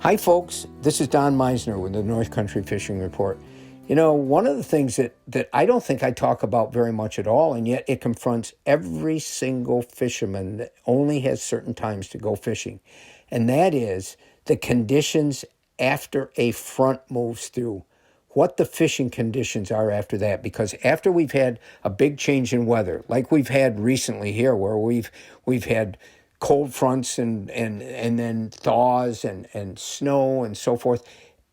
Hi, folks. This is Don Meisner with the North Country Fishing Report. You know, one of the things that I don't think I talk about very much at all, and yet it confronts every single fisherman that only has certain times to go fishing, and that is the conditions after a front moves through, what the fishing conditions are after that. Because after we've had a big change in weather, like we've had recently here, where we've had cold fronts and then thaws and snow and so forth.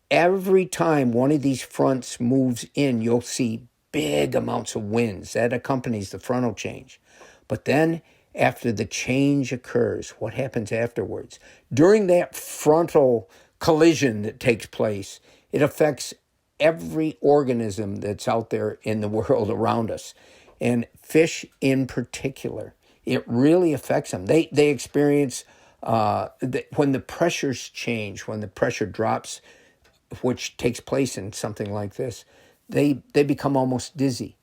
Every time one of these fronts moves in, you'll see big amounts of winds. That accompanies the frontal change. But then after the change occurs, what happens afterwards? During that frontal collision that takes place, it affects every organism that's out there in the world around us, and fish in particular. It really affects them. They experience when the pressures change, when the pressure drops, which takes place in something like this, they become almost dizzy.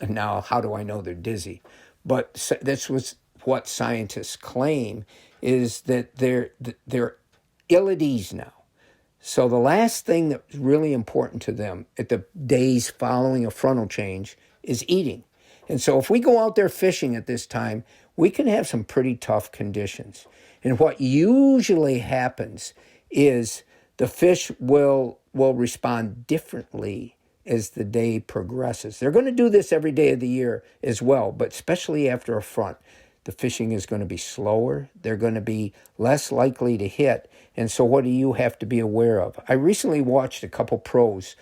Now, how do I know they're dizzy? But this was what scientists claim, is that they're ill at ease now. So the last thing that's really important to them at the days following a frontal change is eating. And so if we go out there fishing at this time, we can have some pretty tough conditions. And what usually happens is the fish will respond differently as the day progresses. They're going to do this every day of the year as well, but especially after a front. The fishing is going to be slower. They're going to be less likely to hit. And so what do you have to be aware of? I recently watched a couple pros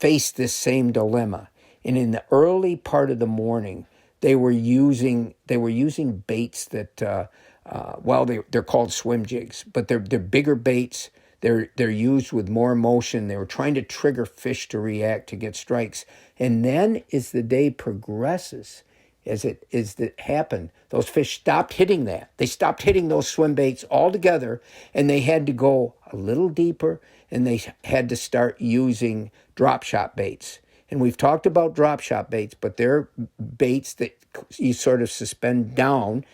face this same dilemma. And in the early part of the morning, they were using baits that, they're called swim jigs, but they're bigger baits. They're used with more motion. They were trying to trigger fish to react, to get strikes. And then as the day progresses, as it happened, those fish stopped hitting that. They stopped hitting those swim baits altogether, and they had to go a little deeper, and they had to start using drop shot baits. And we've talked about drop shot baits, but they're baits that you sort of suspend down.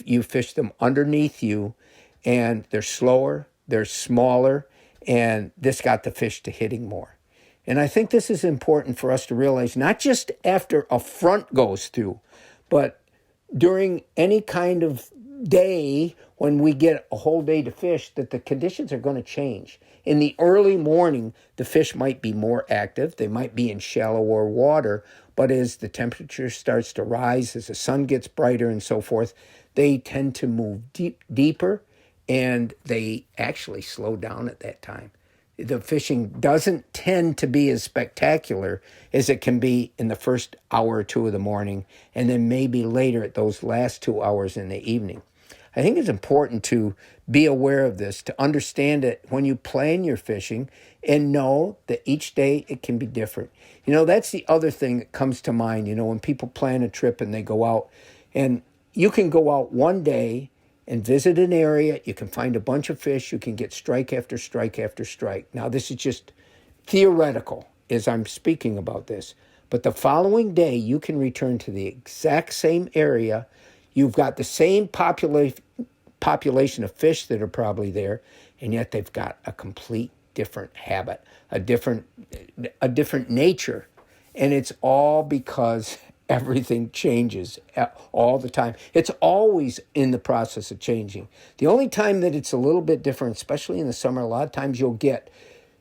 You fish them underneath you, and they're slower, they're smaller, and this got the fish to hitting more. And I think this is important for us to realize, not just after a front goes through, but during any kind of day when we get a whole day to fish, that the conditions are going to change. In the early morning, the fish might be more active. They might be in shallower water, but as the temperature starts to rise, as the sun gets brighter and so forth, they tend to move deeper, and they actually slow down at that time. The fishing doesn't tend to be as spectacular as it can be in the first hour or two of the morning, and then maybe later at those last 2 hours in the evening. I think it's important to be aware of this, to understand it when you plan your fishing, and know that each day it can be different. You know, that's the other thing that comes to mind, when people plan a trip and they go out, and you can go out one day and visit an area. You can find a bunch of fish. You can get strike after strike after strike. Now, this is just theoretical as I'm speaking about this. But the following day, you can return to the exact same area. You've got the same population of fish that are probably there, and yet they've got a complete different habit, a different nature. And it's all because everything changes all the time. It's always in the process of changing. The only time that it's a little bit different, especially in the summer, a lot of times you'll get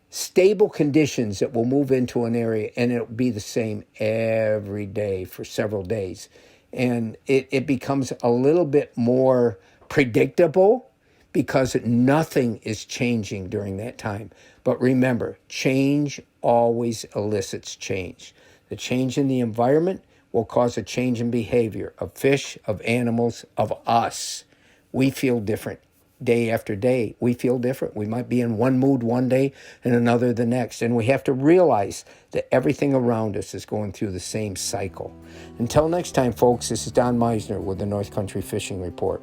stable conditions that will move into an area, and it'll be the same every day for several days. And it becomes a little bit more predictable because nothing is changing during that time. But remember, change always elicits change. The change in the environment will cause a change in behavior of fish, of animals, of us. We feel different day after day. We feel different. We might be in one mood one day and another the next. And we have to realize that everything around us is going through the same cycle. Until next time, folks, this is Don Meisner with the North Country Fishing Report.